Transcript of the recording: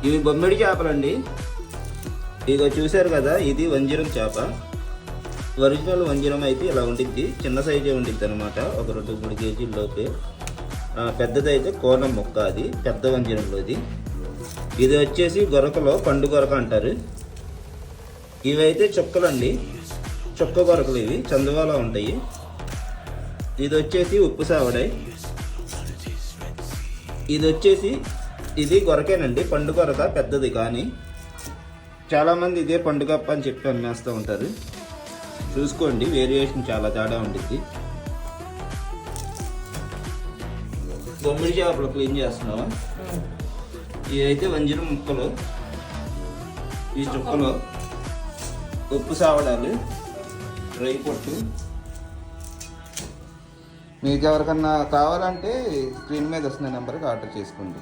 ఇవి బొమ్మిడి చేపలండి. ఇక చూశారు కదా, ఇది వంజరం చేప. ఒరిజినల్ వంజరం అయితే ఇలా ఉండిద్ది, చిన్న సైజే ఉండిద్ది అనమాట, ఒక 2-3 కేజీల లోపే. పెద్దదైతే కోలం మొక్క, అది పెద్ద వంజరంలోది. ఇది వచ్చేసి గొరకలో పండు గొరక అంటారు. ఇవైతే చుక్కలండి, చుక్క గొరకలు, ఇవి చందువాలో ఉంటాయి. ఇది వచ్చేసి ఉప్పు సావడాయి. ఇది వచ్చేసి ఇది గొరకేనండి, పండు గొరక పెద్దది. కానీ చాలామంది ఇదే పండుగప్ప అని చెప్పి అమ్మేస్తూ ఉంటారు. చూసుకోండి, వేరియేషన్ చాలా తేడా ఉండిద్ది. బొమ్మిడి చేపలు క్లీన్ చేస్తున్నావా? ఇదైతే వంజరం ముక్కలు, ఈ చుక్కలు, ఉప్పు సావడాలు, డ్రై పొట్టు. మీకు ఎవరికన్నా కావాలంటే స్క్రీన్ మీద వస్తున్న నెంబర్కి ఆర్డర్ చేసుకోండి.